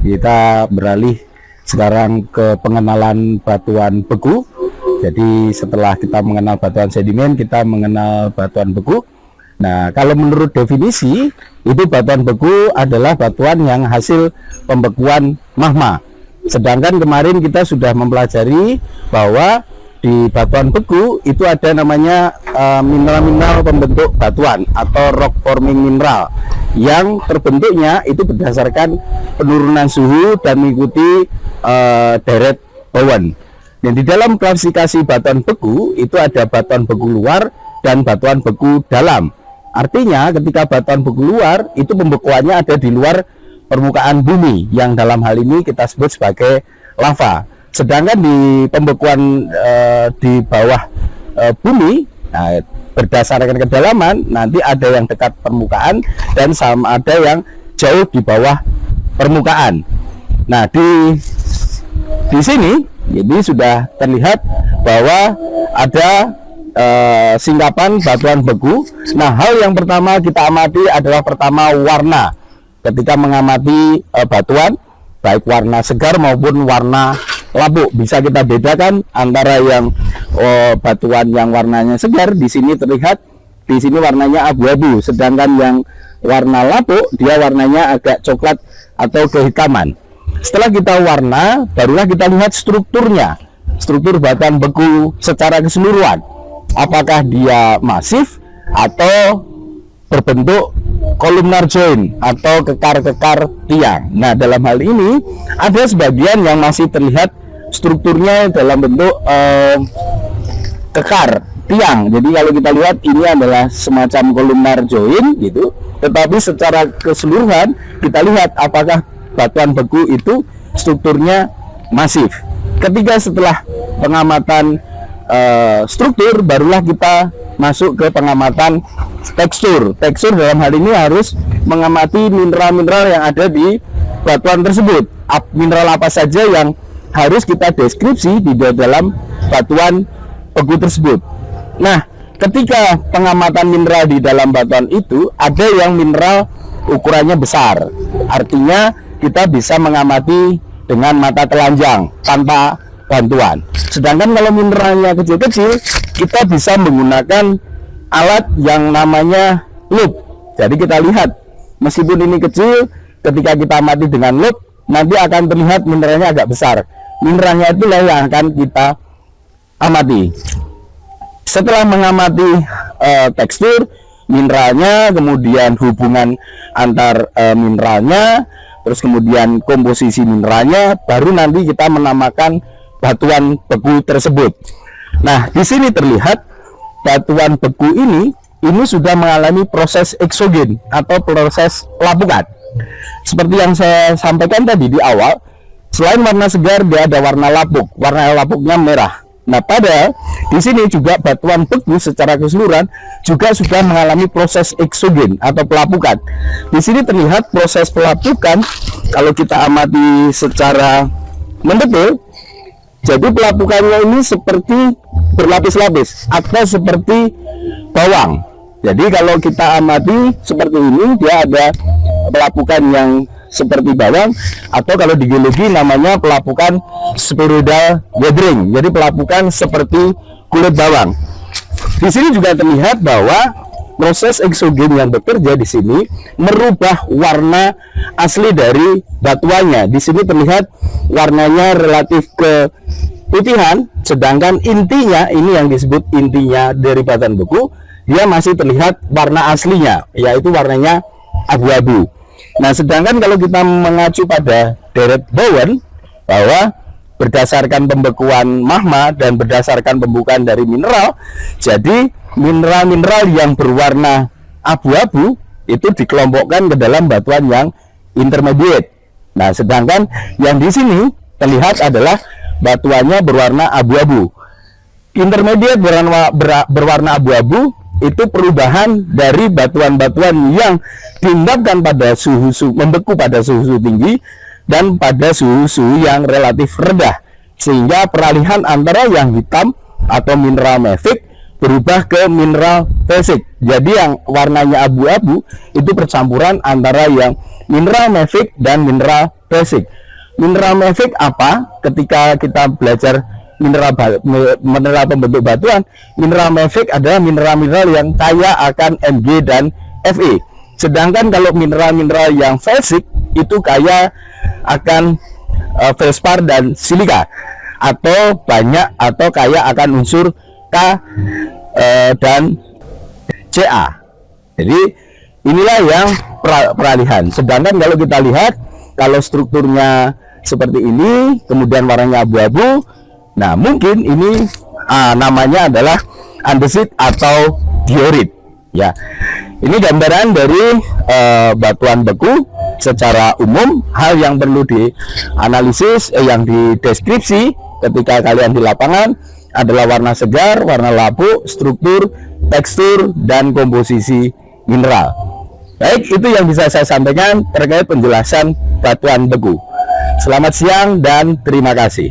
Kita beralih sekarang ke pengenalan batuan beku. Jadi setelah kita mengenal batuan sedimen, kita mengenal batuan beku. Nah, kalau menurut definisi, itu batuan beku adalah batuan yang hasil pembekuan magma. Sedangkan kemarin kita sudah mempelajari bahwa di batuan beku itu ada namanya mineral-mineral pembentuk batuan atau rock forming mineral yang terbentuknya itu berdasarkan penurunan suhu dan mengikuti deret Bowen. Dan di dalam klasifikasi batuan beku itu ada batuan beku luar dan batuan beku dalam. Artinya ketika batuan beku luar itu pembekuannya ada di luar permukaan bumi yang dalam hal ini kita sebut sebagai lava. Sedangkan di pembekuan di bawah bumi, nah, berdasarkan kedalaman nanti ada yang dekat permukaan dan sama ada yang jauh di bawah permukaan. Nah, di sini ini sudah terlihat bahwa ada singkapan batuan beku. Nah, hal yang pertama kita amati adalah pertama warna. Ketika mengamati batuan, baik warna segar maupun warna labuk, bisa kita bedakan antara yang batuan yang warnanya segar di sini terlihat, di sini warnanya abu-abu, sedangkan yang warna labuk dia warnanya agak coklat atau kehitaman. Setelah kita warna, barulah kita lihat strukturnya, struktur batuan beku secara keseluruhan, apakah dia masif atau berbentuk columnar joint atau kekar-kekar tiang. Nah, dalam hal ini ada sebagian yang masih terlihat strukturnya dalam bentuk kekar tiang. Jadi kalau kita lihat ini adalah semacam columnar joint gitu, tetapi secara keseluruhan kita lihat apakah batuan beku itu strukturnya masif. Ketika setelah pengamatan struktur, barulah kita masuk ke pengamatan tekstur. Tekstur dalam hal ini harus mengamati mineral-mineral yang ada di batuan tersebut. Mineral apa saja yang harus kita deskripsi di dalam batuan beku tersebut. Nah, ketika pengamatan mineral di dalam batuan itu, ada yang mineral ukurannya besar. Artinya kita bisa mengamati dengan mata telanjang tanpa bantuan. Sedangkan kalau mineralnya kecil-kecil, kita bisa menggunakan alat yang namanya lup. Jadi kita lihat, meskipun ini kecil, ketika kita amati dengan lup, nanti akan terlihat mineralnya agak besar. Mineralnya itulah yang akan kita amati. Setelah mengamati tekstur mineralnya, kemudian hubungan antar mineralnya, terus kemudian komposisi mineralnya, baru nanti kita menamakan batuan beku tersebut. Nah, di sini terlihat batuan beku ini sudah mengalami proses eksogen atau proses pelapukan. Seperti yang saya sampaikan tadi di awal, selain warna segar dia ada warna lapuk. Warna lapuknya merah. Nah, pada di sini juga batuan beku secara keseluruhan juga sudah mengalami proses eksogen atau pelapukan. Di sini terlihat proses pelapukan kalau kita amati secara mendetail. Jadi pelapukannya ini seperti berlapis-lapis atau seperti bawang. Jadi kalau kita amati seperti ini, dia ada pelapukan yang seperti bawang, atau kalau di geologi namanya pelapukan spheroidal weathering. Jadi pelapukan seperti kulit bawang. Di sini juga terlihat bahwa proses eksogen yang bekerja di sini merubah warna asli dari batuannya. Di sini terlihat warnanya relatif keputihan, sedangkan intinya ini yang disebut intinya dari batuan beku, dia masih terlihat warna aslinya, yaitu warnanya abu-abu. Nah, sedangkan kalau kita mengacu pada deret Bowen, bahwa berdasarkan pembekuan magma dan berdasarkan pembukaan dari mineral, jadi mineral-mineral yang berwarna abu-abu itu dikelompokkan ke dalam batuan yang intermediate. Nah, sedangkan yang di sini terlihat adalah batuannya berwarna abu-abu. Intermediate berwarna abu-abu itu perubahan dari batuan-batuan yang diendapkan pada suhu membeku pada suhu tinggi dan pada suhu yang relatif rendah, sehingga peralihan antara yang hitam atau mineral mafic berubah ke mineral basic. Jadi yang warnanya abu-abu itu percampuran antara yang mineral mafic dan mineral basic. Mineral mafic apa? Ketika kita belajar mineral pembentuk batuan, mineral mafic adalah mineral-mineral yang kaya akan Mg dan Fe. Sedangkan kalau mineral-mineral yang basic itu kaya akan felspar dan silika, atau banyak atau kaya akan unsur K dan Ca. Jadi inilah yang peralihan. Sedangkan kalau kita lihat, kalau strukturnya seperti ini, kemudian warnanya abu-abu, nah mungkin ini namanya adalah andesit atau diorit. Ya, ini gambaran dari batuan beku secara umum. Hal yang perlu dianalisis, yang dideskripsi ketika kalian di lapangan adalah warna segar, warna labu, struktur, tekstur, dan komposisi mineral. Baik, itu yang bisa saya sampaikan terkait penjelasan batuan beku. Selamat siang dan terima kasih.